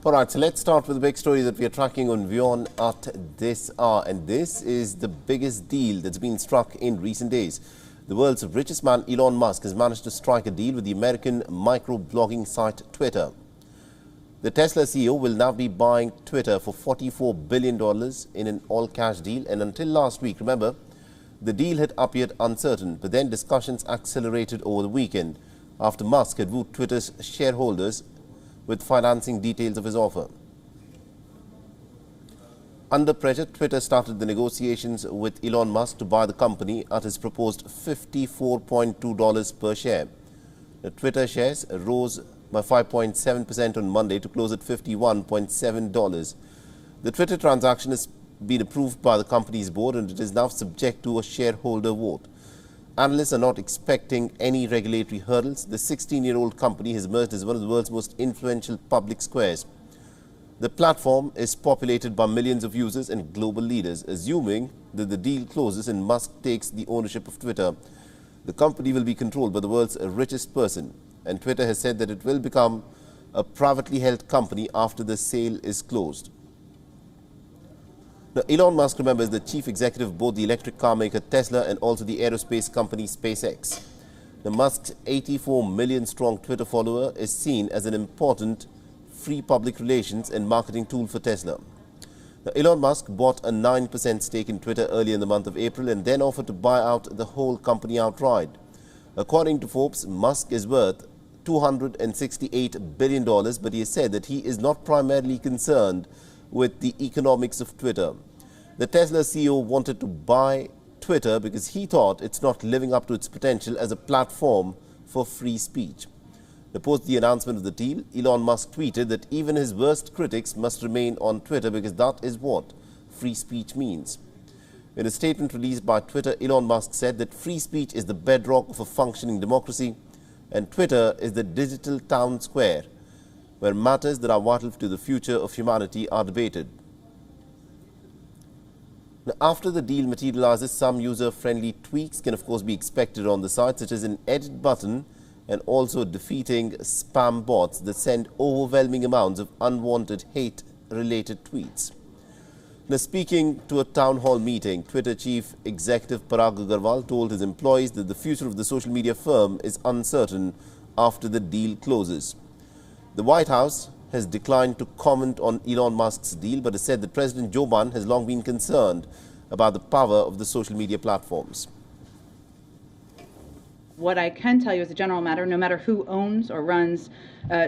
All right, so let's start with the big story that we are tracking on WION at this hour. And this is the biggest deal that's been struck in recent days. The world's richest man, Elon Musk, has managed to strike a deal with the American micro-blogging site Twitter. The Tesla CEO will now be buying Twitter for $44 billion in an all-cash deal. And until last week, remember, the deal had appeared uncertain. But then discussions accelerated over the weekend after Musk had wooed Twitter's shareholders with financing details of his offer. Under pressure, Twitter started the negotiations with Elon Musk to buy the company at his proposed $54.2 per share. The Twitter shares rose by 5.7% on Monday to close at $51.7. The Twitter transaction has been approved by the company's board and it is now subject to a shareholder vote. Analysts are not expecting any regulatory hurdles. The 16-year-old company has emerged as one of the world's most influential public squares. The platform is populated by millions of users and global leaders. Assuming that the deal closes and Musk takes the ownership of Twitter, the company will be controlled by the world's richest person. And Twitter has said that it will become a privately held company after the sale is closed. Now, Elon Musk, remember, is the chief executive of both the electric car maker Tesla and also the aerospace company SpaceX. Now, Musk's 84 million strong Twitter follower is seen as an important free public relations and marketing tool for Tesla. Now, Elon Musk bought a 9% stake in Twitter early in the month of April and then offered to buy out the whole company outright. According to Forbes, Musk is worth $268 billion, but he has said that he is not primarily concerned with the economics of Twitter. The Tesla CEO wanted to buy Twitter because he thought it's not living up to its potential as a platform for free speech. Post the announcement of the deal, Elon Musk tweeted that even his worst critics must remain on Twitter because that is what free speech means. In a statement released by Twitter, Elon Musk said that free speech is the bedrock of a functioning democracy and Twitter is the digital town square where matters that are vital to the future of humanity are debated. Now, after the deal materializes, some user-friendly tweaks can of course be expected on the site, such as an edit button and also defeating spam bots that send overwhelming amounts of unwanted hate-related tweets. Now, speaking to a town hall meeting, Twitter chief executive Parag Agrawal told his employees that the future of the social media firm is uncertain after the deal closes. The White House has declined to comment on Elon Musk's deal, but has said that President Joe Biden has long been concerned about the power of the social media platforms. What I can tell you as a general matter, no matter who owns or runs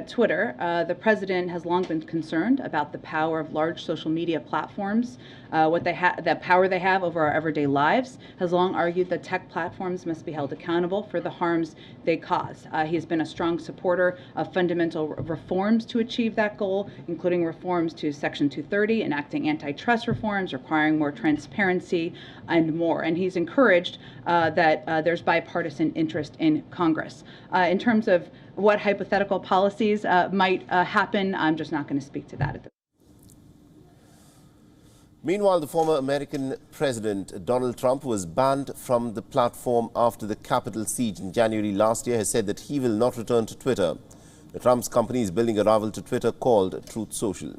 Twitter, the president has long been concerned about the power of large social media platforms, the power they have over our everyday lives, has long argued that tech platforms must be held accountable for the harms they cause. He has been a strong supporter of fundamental reforms to achieve that goal, including reforms to Section 230, enacting antitrust reforms, requiring more transparency, and more. And he's encouraged that there's bipartisan interest in Congress. In terms of what hypothetical policies might happen, I'm just not going to speak to that at the Meanwhile, the former American President Donald Trump, who was banned from the platform after the Capitol siege in January last year, has said that he will not return to Twitter. Trump's company is building a rival to Twitter called Truth Social.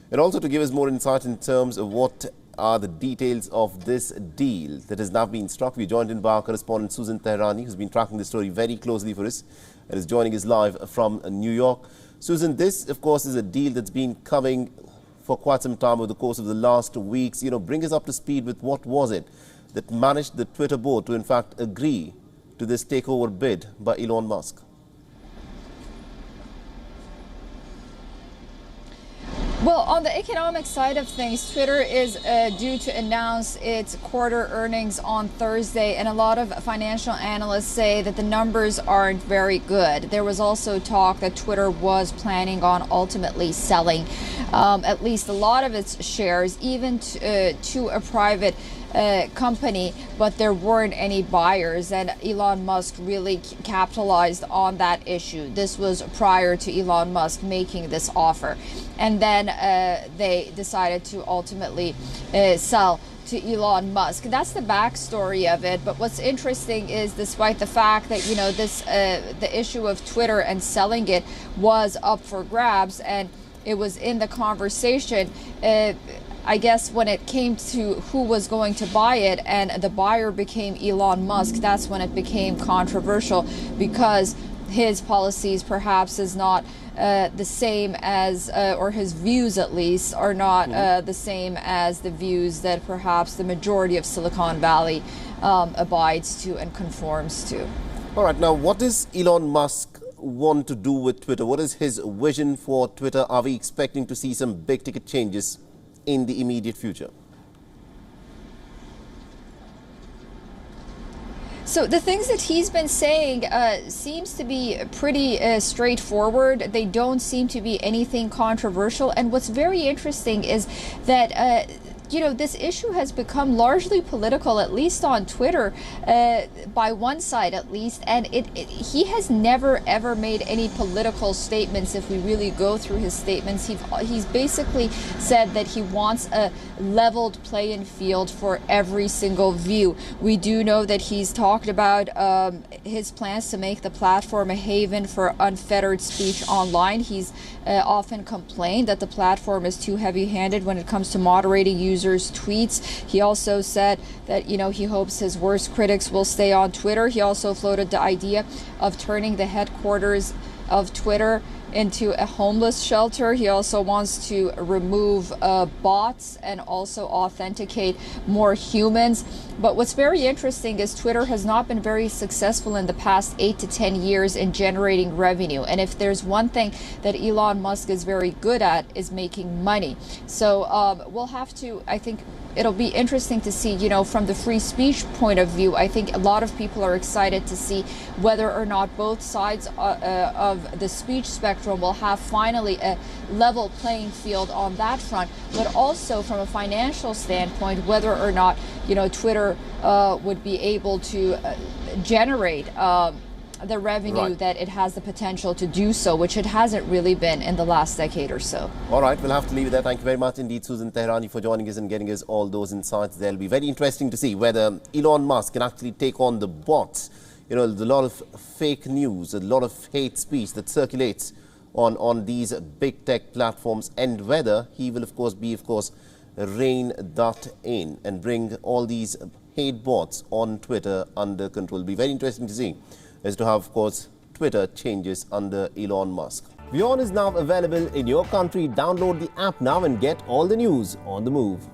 And also to give us more insight in terms of what are the details of this deal that has now been struck, we're joined in by our correspondent Susan Tehrani, who's been tracking the story very closely for us and is joining us live from New York. Susan, this, of course, is a deal that's been coming for quite some time over the course of the last 2 weeks. Bring us up to speed with what was it that managed the Twitter board to, in fact, agree to this takeover bid by Elon Musk? Well, on the economic side of things, Twitter is due to announce its quarter earnings on Thursday, and a lot of financial analysts say that the numbers aren't very good. There was also talk that Twitter was planning on ultimately selling at least a lot of its shares, even to a private company, but there weren't any buyers, and Elon Musk really capitalized on that issue. This was prior to Elon Musk making this offer, and then they decided to ultimately sell to Elon Musk. That's the backstory of it. But what's interesting is, despite the fact that, the issue of Twitter and selling it was up for grabs and it was in the conversation, I guess when it came to who was going to buy it and the buyer became Elon Musk, that's when it became controversial, because his policies perhaps is not the same as, or his views at least, are not the same as the views that perhaps the majority of Silicon Valley abides to and conforms to. All right, now what does Elon Musk want to do with Twitter? What is his vision for Twitter? Are we expecting to see some big ticket changes in the immediate future? So the things that he's been saying seems to be pretty straightforward. They don't seem to be anything controversial. And what's very interesting is that this issue has become largely political, at least on Twitter, by one side at least, and he has never ever made any political statements. If we really go through his statements, he's basically said that he wants a leveled playing field for every single view. We do know that he's talked about his plans to make the platform a haven for unfettered speech online. He's often complained that the platform is too heavy-handed when it comes to moderating users' tweets. He also said that, he hopes his worst critics will stay on Twitter. He also floated the idea of turning the headquarters of Twitter into a homeless shelter. He also wants to remove bots and also authenticate more humans. But what's very interesting is Twitter has not been very successful in the past 8 to 10 years in generating revenue. And if there's one thing that Elon Musk is very good at, is making money. So we'll have to, I think, it'll be interesting to see, from the free speech point of view. I think a lot of people are excited to see whether or not both sides of the speech spectrum will have finally a level playing field on that front, but also from a financial standpoint, whether or not, Twitter would be able to generate the revenue that it has the potential to do so, which it hasn't really been in the last decade or so. All right, we'll have to leave it there. Thank you very much indeed, Susan Tehrani, for joining us and getting us all those insights. They'll be very interesting to see whether Elon Musk can actually take on the bots. There's a lot of fake news, a lot of hate speech that circulates on these big tech platforms, and whether he will, of course, rein that in and bring all these hate bots on Twitter under control. It'll be very interesting to see as to how, of course, Twitter changes under Elon Musk. WION is now available in your country. Download the app now and get all the news on the move.